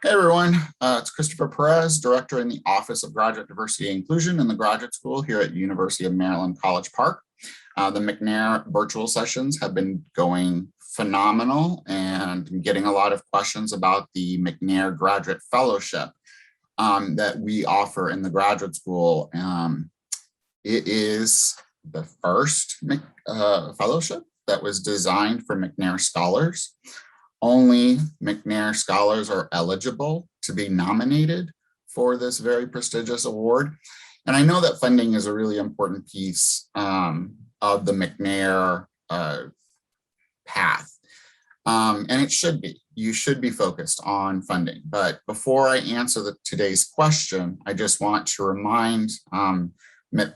Hey everyone, it's Christopher Perez, Director in the Office of Graduate Diversity and Inclusion in the Graduate School here at University of Maryland, College Park. The McNair virtual sessions have been going phenomenal and getting a lot of questions about the McNair Graduate Fellowship that we offer in the graduate school. It is the first fellowship that was designed for McNair scholars. Only McNair scholars are eligible to be nominated for this very prestigious award. And I know that funding is a really important piece of the McNair path. And it should be. You should be focused on funding. But before I answer today's question, I just want to remind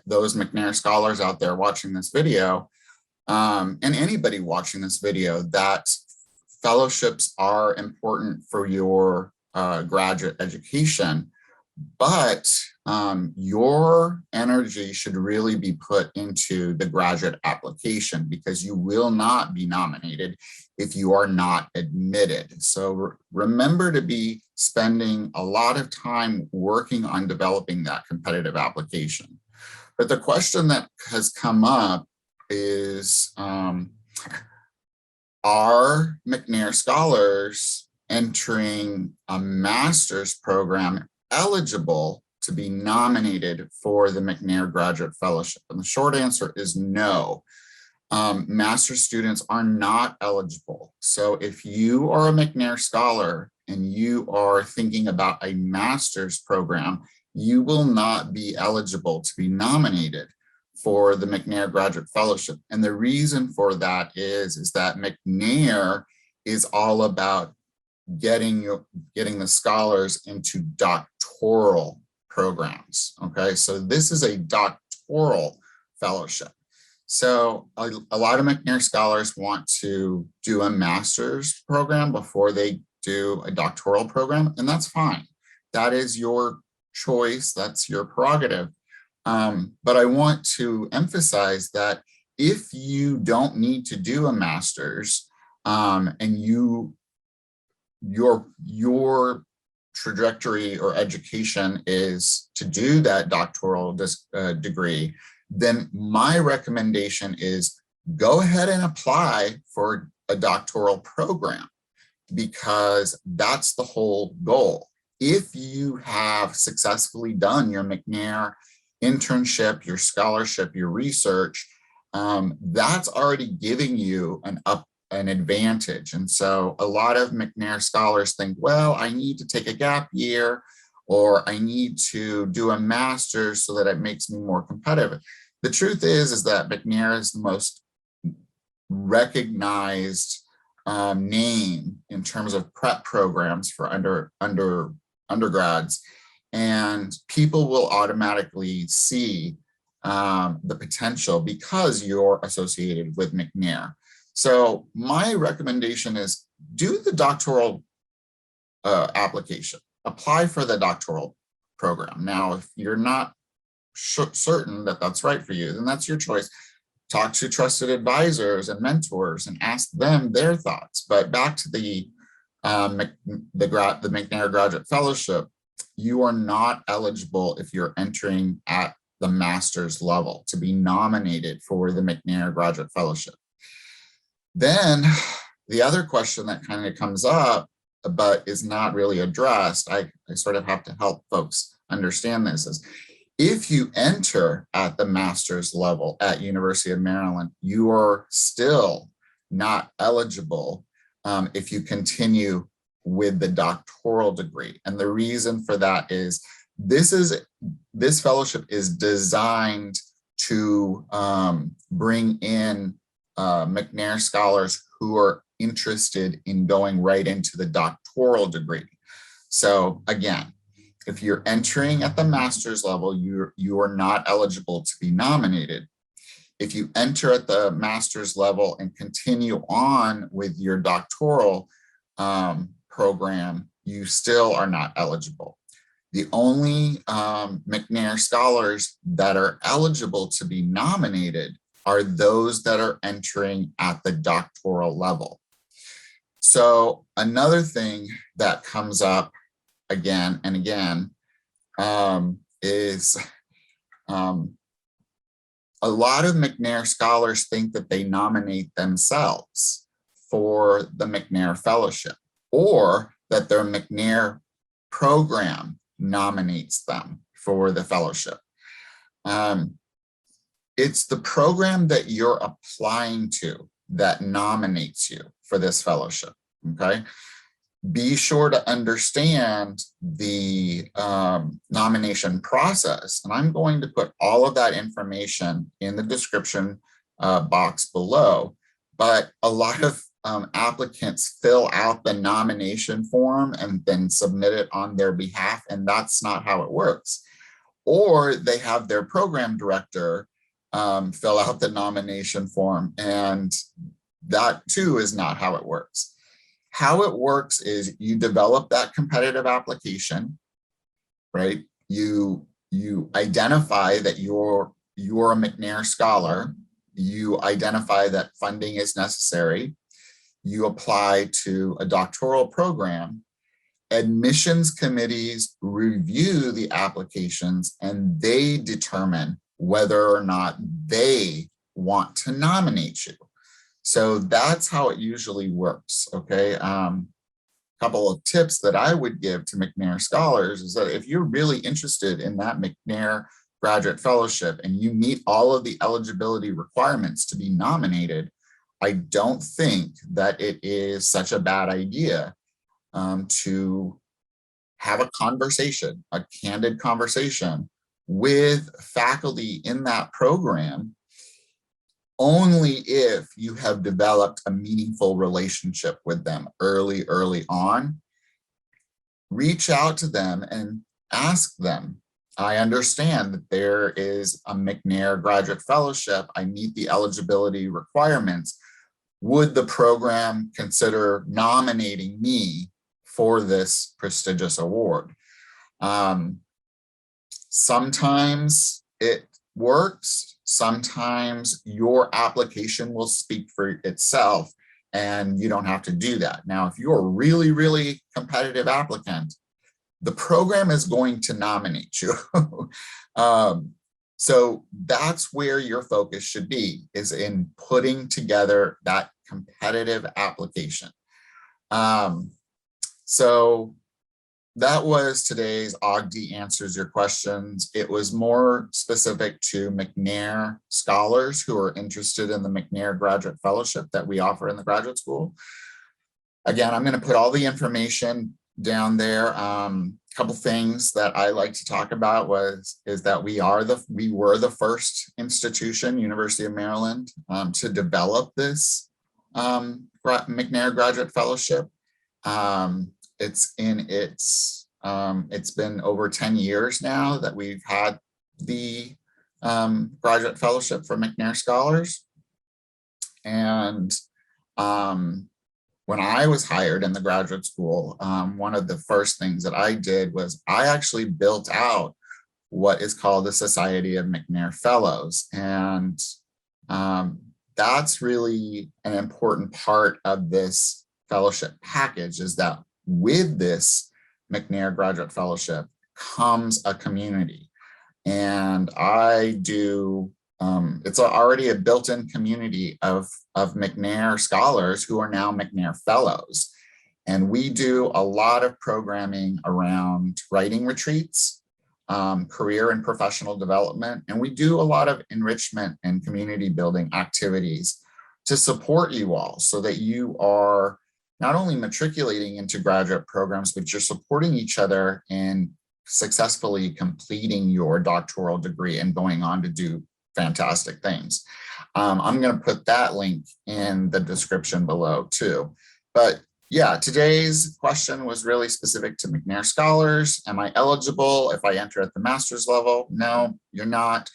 those McNair scholars out there watching this video, and anybody watching this video, that fellowships are important for your graduate education, but your energy should really be put into the graduate application, because you will not be nominated if you are not admitted. So remember to be spending a lot of time working on developing that competitive application. But the question that has come up is, are McNair scholars entering a master's program eligible to be nominated for the McNair Graduate Fellowship? And the short answer is no. Master's students are not eligible. So if you are a McNair scholar and you are thinking about a master's program, you will not be eligible to be nominated for the McNair Graduate Fellowship. And the reason for that is that McNair is all about getting the scholars into doctoral programs. Okay, so this is a doctoral fellowship. So a lot of McNair scholars want to do a master's program before they do a doctoral program, and that's fine. That is your choice, that's your prerogative. But I want to emphasize that if you don't need to do a master's and your trajectory or education is to do that doctoral degree, then my recommendation is go ahead and apply for a doctoral program, because that's the whole goal. If you have successfully done your McNair internship, your scholarship, your research, that's already giving you an advantage. And so a lot of McNair scholars think, well, I need to take a gap year, or I need to do a master's so that it makes me more competitive. The truth is that McNair is the most recognized name in terms of prep programs for undergrads. And people will automatically see the potential because you're associated with McNair. So my recommendation is do the doctoral application, apply for the doctoral program. Now, if you're not certain that that's right for you, then that's your choice. Talk to trusted advisors and mentors and ask them their thoughts. But back to the McNair Graduate Fellowship, you are not eligible if you're entering at the master's level to be nominated for the McNair Graduate Fellowship. Then the other question that kind of comes up, but is not really addressed, I sort of have to help folks understand this, is if you enter at the master's level at University of Maryland, you are still not eligible if you continue with the doctoral degree. And the reason for that is this fellowship is designed to bring in McNair scholars who are interested in going right into the doctoral degree. So again, if you're entering at the master's level, you are not eligible to be nominated. If you enter at the master's level and continue on with your doctoral program, you still are not eligible. The only McNair scholars that are eligible to be nominated are those that are entering at the doctoral level. So another thing that comes up again and again is a lot of McNair scholars think that they nominate themselves for the McNair Fellowship, or that their McNair program nominates them for the fellowship. It's the program that you're applying to that nominates you for this fellowship, okay? Be sure to understand the nomination process. And I'm going to put all of that information in the description box below. But a lot of applicants fill out the nomination form and then submit it on their behalf, and that's not how it works. Or they have their program director fill out the nomination form, and that too is not how it works. How it works is you develop that competitive application, right? You identify that you're a McNair scholar. You identify that funding is necessary. You apply to a doctoral program. Admissions committees review the applications and they determine whether or not they want to nominate you. So that's how it usually works, okay? Couple of tips that I would give to McNair scholars is that if you're really interested in that McNair graduate fellowship and you meet all of the eligibility requirements to be nominated, I don't think that it is such a bad idea to have a conversation, a candid conversation with faculty in that program, only if you have developed a meaningful relationship with them early on. Reach out to them and ask them, I understand that there is a McNair graduate fellowship. I meet the eligibility requirements. Would the program consider nominating me for this prestigious award? Sometimes it works. Sometimes your application will speak for itself and you don't have to do that. Now, if you're a really competitive applicant, the program is going to nominate you. So that's where your focus should be, is in putting together that competitive application. So that was today's OGDI Answers Your Questions. It was more specific to McNair scholars who are interested in the McNair Graduate Fellowship that we offer in the graduate school. Again, I'm going to put all the information down there. A couple things that I like to talk about is that we were the first institution, University of Maryland, to develop this McNair Graduate Fellowship. It's been over 10 years now that we've had the graduate fellowship for McNair scholars. And when I was hired in the graduate school, one of the first things that I did was I actually built out what is called the Society of McNair Fellows. And that's really an important part of this fellowship package, is that with this McNair Graduate Fellowship comes a community. And I do, it's already a built-in community of McNair scholars who are now McNair Fellows. And we do a lot of programming around writing retreats, career and professional development, and we do a lot of enrichment and community building activities to support you all so that you are not only matriculating into graduate programs, but you're supporting each other in successfully completing your doctoral degree and going on to do fantastic things. I'm going to put that link in the description below too. But yeah, today's question was really specific to McNair scholars. Am I eligible if I enter at the master's level? No, you're not.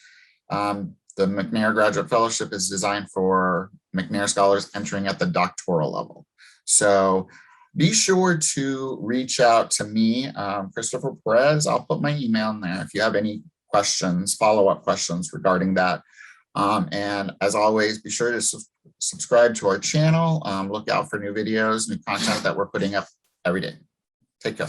The McNair Graduate Fellowship is designed for McNair scholars entering at the doctoral level. So be sure to reach out to me, Christopher Perez. I'll put my email in there if you have any questions, follow-up questions regarding that. And as always, be sure to subscribe to our channel. Look out for new videos, new content that we're putting up every day. Take care.